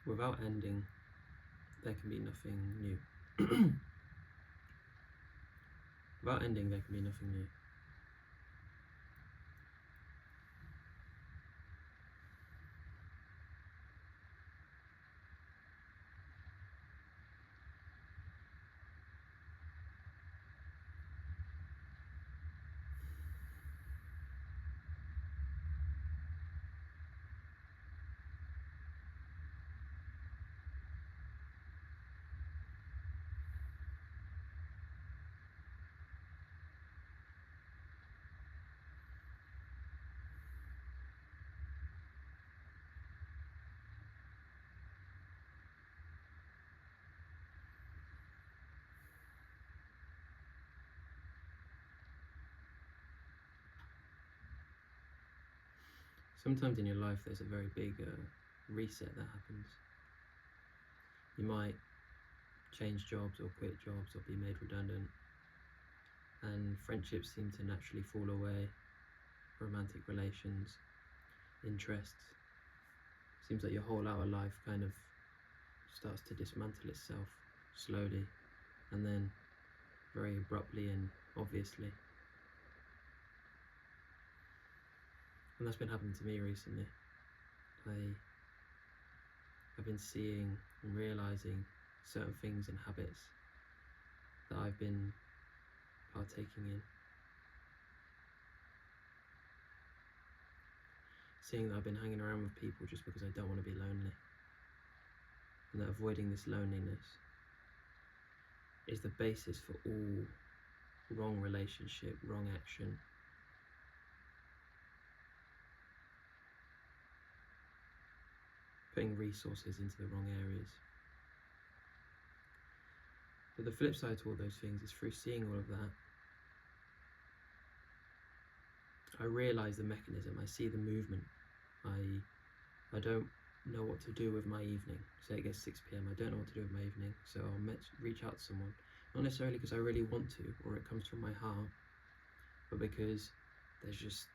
Without ending, there can be nothing new. Without ending, there can be nothing new. Sometimes in your life there's a very big reset that happens. You might change jobs or quit jobs or be made redundant, and friendships seem to naturally fall away, romantic relations, interests. Seems like your whole outer life kind of starts to dismantle itself slowly and then very abruptly and obviously. And that's been happening to me recently. I've been seeing and realising certain things and habits that I've been partaking in. Seeing that I've been hanging around with people just because I don't want to be lonely. And that avoiding this loneliness is the basis for all wrong relationship, wrong action. Putting resources into the wrong areas. But the flip side to all those things is through seeing all of that, I realise the mechanism, I see the movement. I don't know what to do with my evening. Say it gets 6 p.m, I don't know what to do with my evening, so I'll reach out to someone. Not necessarily because I really want to, or it comes from my heart, but because there's just,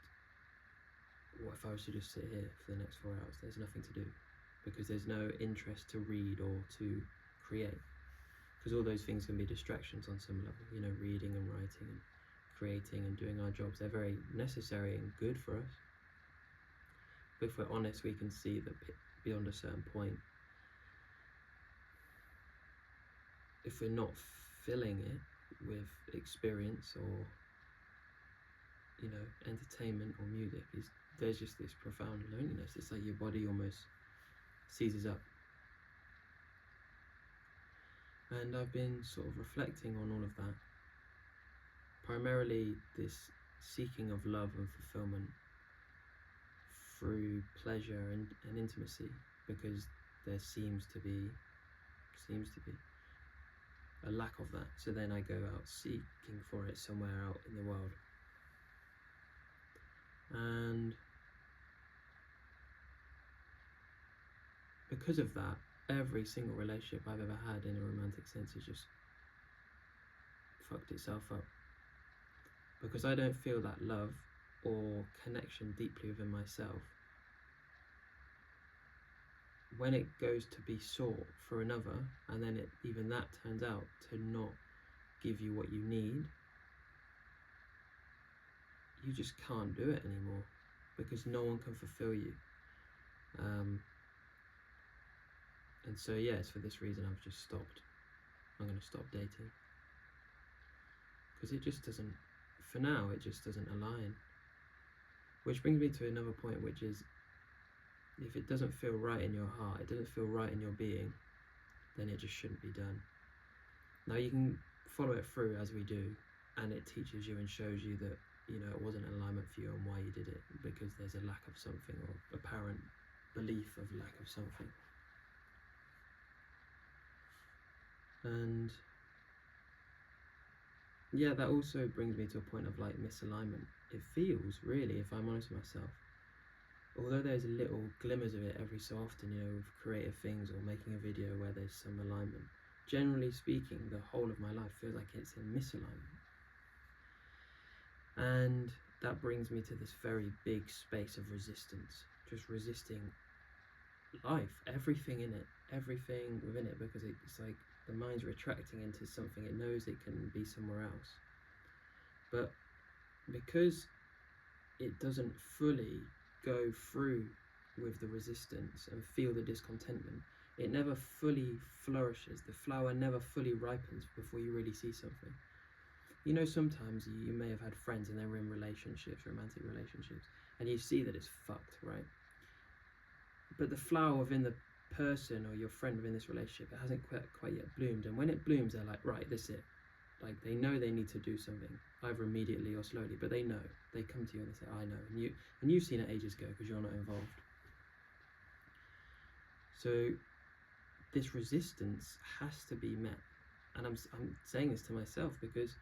what if I was to just sit here for the next 4 hours? There's nothing to do, because there's no interest to read or to create. Because all those things can be distractions on some level, you know, reading and writing and creating and doing our jobs. They're very necessary and good for us. But if we're honest, we can see that beyond a certain point, if we're not filling it with experience or, you know, entertainment or music, there's just this profound loneliness. It's like your body almost seizes up. And I've been sort of reflecting on all of that. Primarily this seeking of love and fulfillment through pleasure and intimacy, because there seems to be a lack of that. So then I go out seeking for it somewhere out in the world. And because of that, every single relationship I've ever had in a romantic sense has just fucked itself up. Because I don't feel that love or connection deeply within myself. When it goes to be sought for another, and then even that turns out to not give you what you need, you just can't do it anymore, because no one can fulfill you. And so yes, for this reason I've just stopped. I'm going to stop dating. Because it just doesn't, for now, it just doesn't align. Which brings me to another point, which is, if it doesn't feel right in your heart, it doesn't feel right in your being, then it just shouldn't be done. Now you can follow it through as we do, and it teaches you and shows you that, you know, it wasn't alignment for you and why you did it, because there's a lack of something, or apparent belief of lack of something. And yeah, that also brings me to a point of like misalignment. It feels, really, if I'm honest with myself, although there's little glimmers of it every so often, you know, with creative things or making a video where there's some alignment, generally speaking, the whole of my life feels like it's in misalignment. And that brings me to this very big space of resistance, just resisting life, everything in it, everything within it, because it's like the mind's retracting into something it knows it can be somewhere else. But because it doesn't fully go through with the resistance and feel the discontentment, it never fully flourishes. The flower never fully ripens before you really see something. You know, sometimes you may have had friends and they're in relationships, romantic relationships, and you see that it's fucked, right? But the flower within the person or your friend within this relationship, it hasn't quite yet bloomed. And when it blooms, they're like, right, this is it. Like, they know they need to do something, either immediately or slowly, but they know. They come to you and they say, I know. And you've seen it ages ago because you're not involved. So this resistance has to be met. And I'm saying this to myself because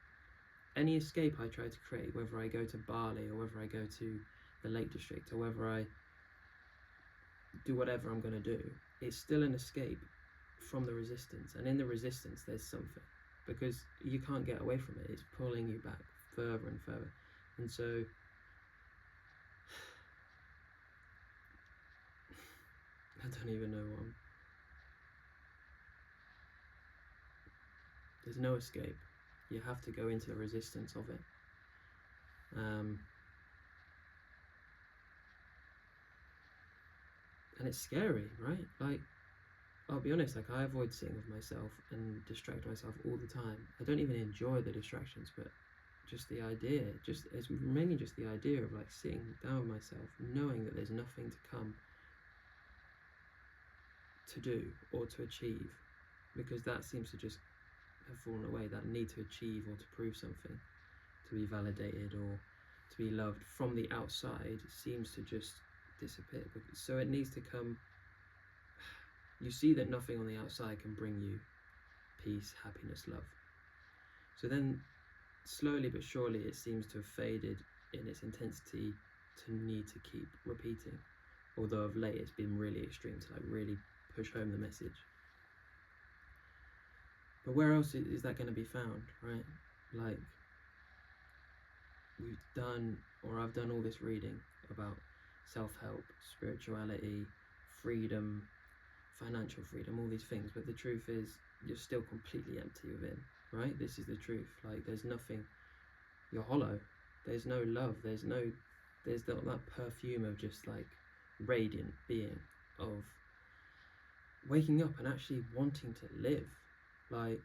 any escape I try to create, whether I go to Bali or whether I go to the Lake District or whether I do whatever I'm going to do, it's still an escape from the resistance. And in the resistance, there's something, because you can't get away from it. It's pulling you back further and further. And so I don't even know what there's no escape. You have to go into the resistance of it. And it's scary, right? Like, I'll be honest, like, I avoid sitting with myself and distract myself all the time. I don't even enjoy the distractions, but just the idea, it's mainly just the idea of like sitting down with myself, knowing that there's nothing to come to do or to achieve, because that seems to just have fallen away, that need to achieve or to prove something, to be validated or to be loved from the outside seems to just disappear. So it needs to come. You see that nothing on the outside can bring you peace, happiness, love. So then slowly but surely it seems to have faded in its intensity to need to keep repeating, although of late it's been really extreme to like really push home the message. But where else is that going to be found, right? Like, I've done all this reading about self-help, spirituality, freedom, financial freedom, all these things, but the truth is you're still completely empty within, right? This is the truth. Like, there's nothing. You're hollow. There's no love. There's that perfume of just like radiant being, of waking up and actually wanting to live. Like,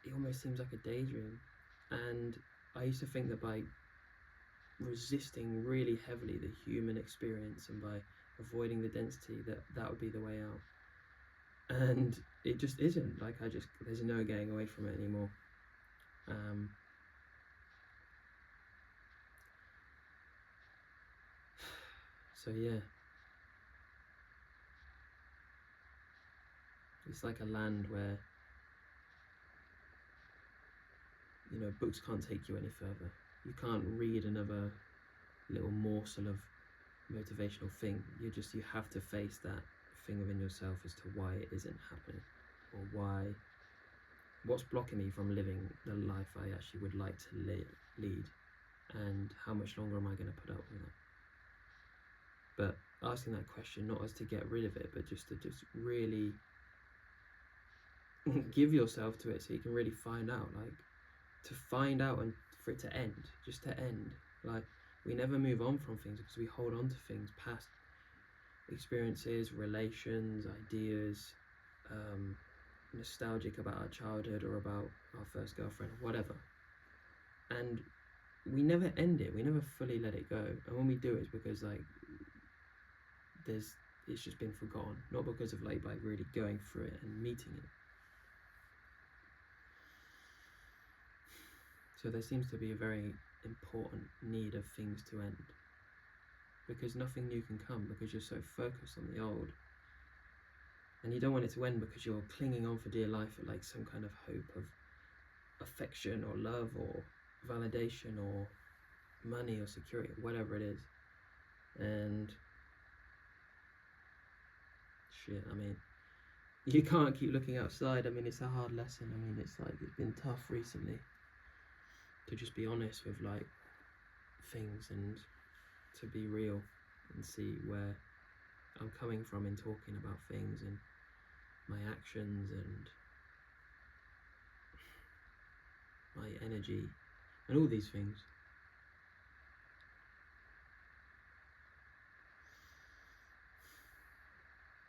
it almost seems like a daydream. And I used to think that by resisting really heavily the human experience and by avoiding the density, that would be the way out. And it just isn't. Like, there's no getting away from it anymore. So yeah, it's like a land where, you know, books can't take you any further. You can't read another little morsel of motivational thing. You have to face that thing within yourself as to why it isn't happening, or what's blocking me from living the life I actually would like to lead, and how much longer am I going to put up with it? But asking that question, not as to get rid of it, but just to really give yourself to it, so you can really find out, like, to find out and for it to end, just to end. Like, we never move on from things because we hold on to things, past experiences, relations, ideas, nostalgic about our childhood or about our first girlfriend or whatever. And we never end it, we never fully let it go. And when we do, it's because like it's just been forgotten, not because of like really going through it and meeting it. So there seems to be a very important need of things to end, because nothing new can come, because you're so focused on the old. And you don't want it to end because you're clinging on for dear life at like some kind of hope of affection or love or validation or money or security, whatever it is. And shit, I mean, you can't keep looking outside. I mean, it's a hard lesson. I mean, it's been tough recently to just be honest with like things and to be real. and see where I'm coming from in talking about things, and my actions and my energy and all these things.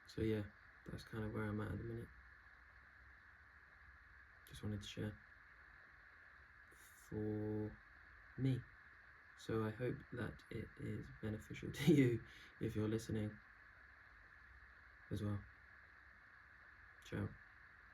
So yeah, that's kind of where I'm at the minute. Just wanted to share for me. So I hope that it is beneficial to you if you're listening as well. Ciao.